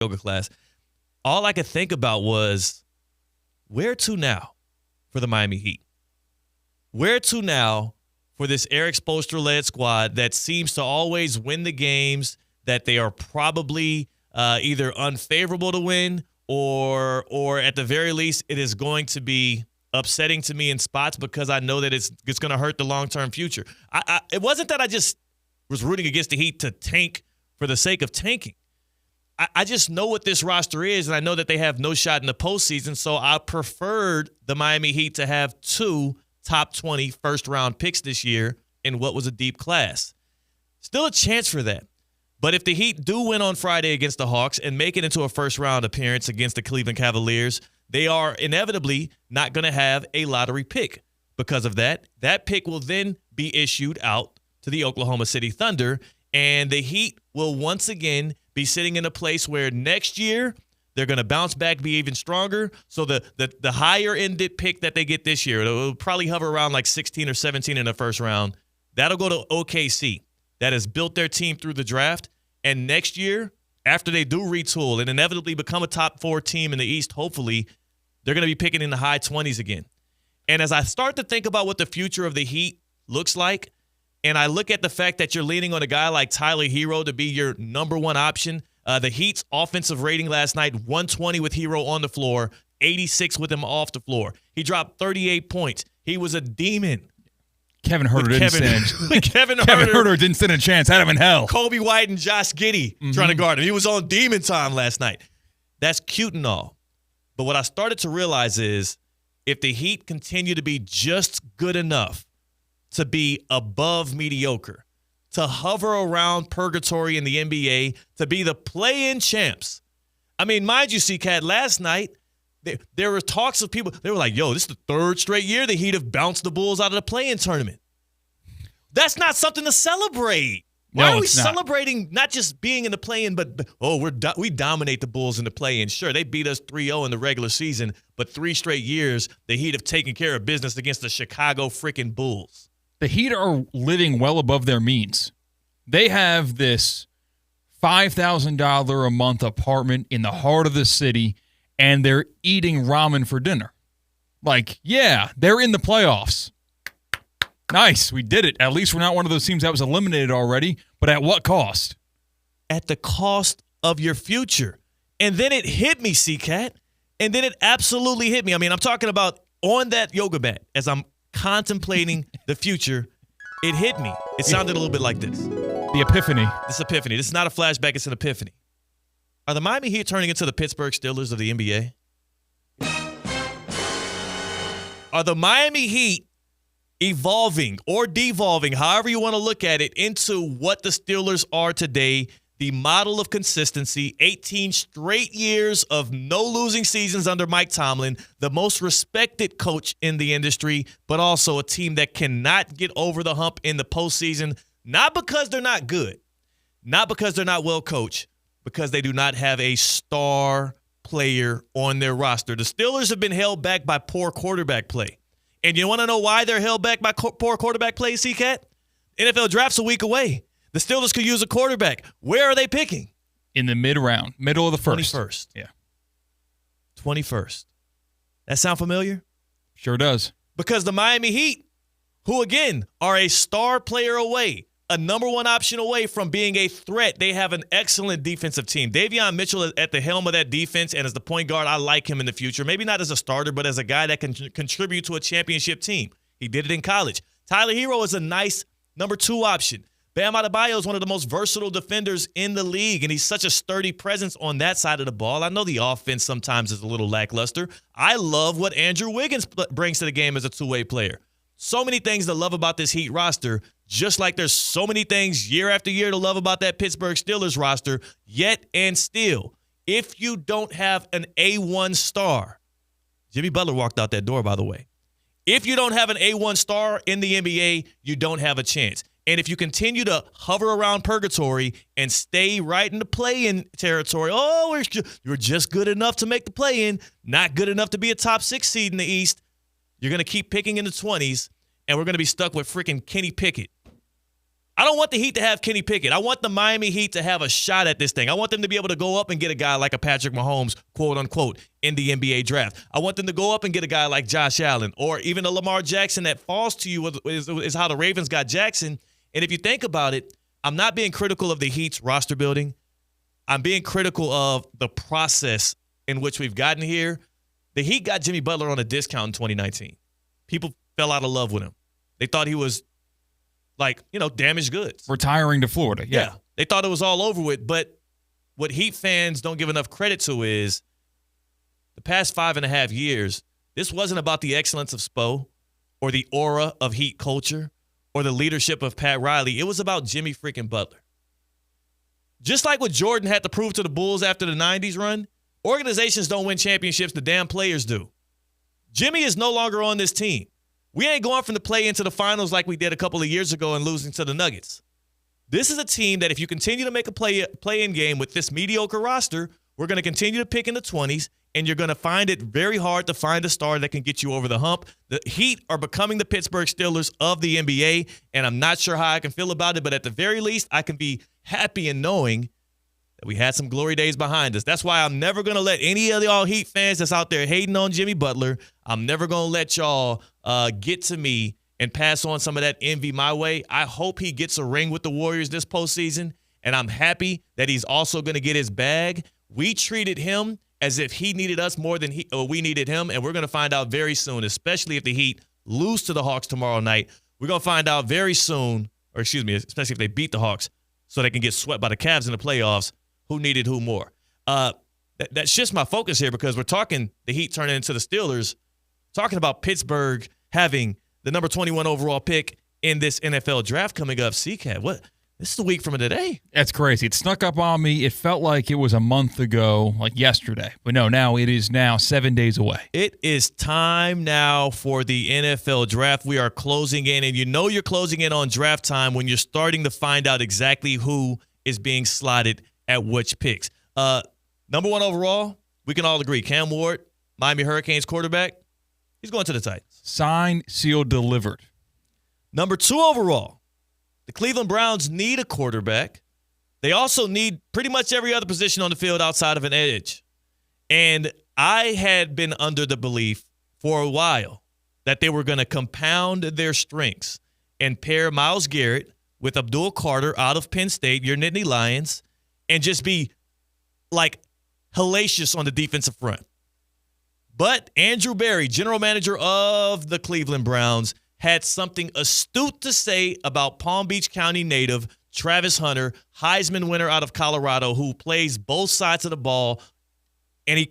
yoga class. All I could think about was, where to now for the Miami Heat? Where to now for this Eric Spoelstra-led squad that seems to always win the games that they are probably either unfavorable to win or at the very least it is going to be upsetting to me in spots because I know that it's going to hurt the long-term future. It wasn't that I just was rooting against the Heat to tank for the sake of tanking. I just know what this roster is, and I know that they have no shot in the postseason, so I preferred the Miami Heat to have 2 top 20 first-round picks this year in what was a deep class. Still a chance for that. But if the Heat do win on Friday against the Hawks and make it into a first-round appearance against the Cleveland Cavaliers, they are inevitably not going to have a lottery pick. Because of that, that pick will then be issued out to the Oklahoma City Thunder, and the Heat will once again be sitting in a place where next year they're going to bounce back, be even stronger. So the higher-ended pick that they get this year, it'll probably hover around like 16 or 17 in the first round. That'll go to OKC. That has built their team through the draft. And next year, after they do retool and inevitably become a top 4 team in the East, hopefully, they're going to be picking in the high 20s again. And as I start to think about what the future of the Heat looks like, and I look at the fact that you're leaning on a guy like Tyler Hero to be your number one option. The Heat's offensive rating last night, 120 with Hero on the floor, 86 with him off the floor. He dropped 38 points. He was a demon. Kevin Huerter didn't stand. Kevin Huerter didn't stand a chance. Had him in hell. Kobe White and Josh Giddey trying to guard him. He was on demon time last night. That's cute and all. But what I started to realize is if the Heat continue to be just good enough to be above mediocre, to hover around purgatory in the NBA, to be the play-in champs. I mean, mind you, C-Cat, last night, there were talks of people, they were like, yo, this is the 3rd straight year the Heat have bounced the Bulls out of the play-in tournament. That's not something to celebrate. Why are we celebrating not just being in the play-in, but we dominate the Bulls in the play-in? Sure, they beat us 3-0 in the regular season, but 3 straight years, the Heat have taken care of business against the Chicago freaking Bulls. The Heat are living well above their means. They have this $5,000 a month apartment in the heart of the city, and they're eating ramen for dinner. Like, yeah, they're in the playoffs. Nice, we did it. At least we're not one of those teams that was eliminated already, but at what cost? At the cost of your future. And then it hit me, C-Cat. And then it absolutely hit me. I mean, I'm talking about on that yoga mat as I'm contemplating the future, it hit me. It sounded a little bit like this. The epiphany. This epiphany. This is not a flashback. It's an epiphany. Are the Miami Heat turning into the Pittsburgh Steelers of the NBA? Are the Miami Heat evolving or devolving, however you want to look at it, into what the Steelers are today, the model of consistency, 18 straight years of no losing seasons under Mike Tomlin, the most respected coach in the industry, but also a team that cannot get over the hump in the postseason, not because they're not good, not because they're not well coached, because they do not have a star player on their roster. The Steelers have been held back by poor quarterback play. And you want to know why they're held back by poor quarterback play, C-Cat? NFL draft's a week away. The Steelers could use a quarterback. Where are they picking? In the mid-round, middle of the first. 21st. Yeah. 21st. That sound familiar? Sure does. Because the Miami Heat, who, again, are a star player away, a number one option away from being a threat. They have an excellent defensive team. Davion Mitchell is at the helm of that defense, and as the point guard, I like him in the future. Maybe not as a starter, but as a guy that can contribute to a championship team. He did it in college. Tyler Hero is a nice number 2 option. Bam Adebayo is one of the most versatile defenders in the league, and he's such a sturdy presence on that side of the ball. I know the offense sometimes is a little lackluster. I love what Andrew Wiggins brings to the game as a two-way player. So many things to love about this Heat roster, just like there's so many things year after year to love about that Pittsburgh Steelers roster, yet and still, if you don't have an A1 star, Jimmy Butler walked out that door, by the way. If you don't have an A1 star in the NBA, you don't have a chance. And if you continue to hover around purgatory and stay right in the play-in territory, you're just good enough to make the play-in, not good enough to be a top 6 seed in the East, you're going to keep picking in the 20s, and we're going to be stuck with freaking Kenny Pickett. I don't want the Heat to have Kenny Pickett. I want the Miami Heat to have a shot at this thing. I want them to be able to go up and get a guy like a Patrick Mahomes, quote unquote, in the NBA draft. I want them to go up and get a guy like Josh Allen or even a Lamar Jackson that falls to you is how the Ravens got Jackson. And if you think about it, I'm not being critical of the Heat's roster building. I'm being critical of the process in which we've gotten here. The Heat got Jimmy Butler on a discount in 2019. People fell out of love with him. They thought he was damaged goods. Retiring to Florida, yeah. They thought it was all over with. But what Heat fans don't give enough credit to is the past 5.5 years, this wasn't about the excellence of Spo or the aura of Heat culture or the leadership of Pat Riley. It was about Jimmy freaking Butler. Just like what Jordan had to prove to the Bulls after the 90s run, organizations don't win championships, the damn players do. Jimmy is no longer on this team. We ain't going from the play into the finals like we did a couple of years ago and losing to the Nuggets. This is a team that if you continue to make a play-in game with this mediocre roster, we're going to continue to pick in the 20s, and you're going to find it very hard to find a star that can get you over the hump. The Heat are becoming the Pittsburgh Steelers of the NBA, and I'm not sure how I can feel about it, but at the very least, I can be happy in knowing that we had some glory days behind us. That's why I'm never going to let any of y'all Heat fans that's out there hating on Jimmy Butler, I'm never going to let y'all get to me and pass on some of that envy my way. I hope he gets a ring with the Warriors this postseason, and I'm happy that he's also going to get his bag. We treated him as if he needed us more than we needed him, and we're going to find out very soon, especially if the Heat lose to the Hawks tomorrow night. We're going to find out very soon, especially if they beat the Hawks so they can get swept by the Cavs in the playoffs, who needed who more. That shifts my focus here because we're talking the Heat turning into the Steelers, talking about Pittsburgh having the number 21 overall pick in this NFL draft coming up. CCAT, what? This is a week from today. That's crazy. It snuck up on me. It felt like it was a month ago, like yesterday. But no, now it is now 7 days away. It is time now for the NFL draft. We are closing in, and you know you're closing in on draft time when you're starting to find out exactly who is being slotted at which picks. Number 1 overall, we can all agree, Cam Ward, Miami Hurricanes quarterback, he's going to the Titans. Signed, sealed, delivered. Number 2 overall, the Cleveland Browns need a quarterback. They also need pretty much every other position on the field outside of an edge. And I had been under the belief for a while that they were going to compound their strengths and pair Myles Garrett with Abdul Carter out of Penn State, your Nittany Lions, and just be like hellacious on the defensive front. But Andrew Berry, general manager of the Cleveland Browns, had something astute to say about Palm Beach County native Travis Hunter, Heisman winner out of Colorado, who plays both sides of the ball, and he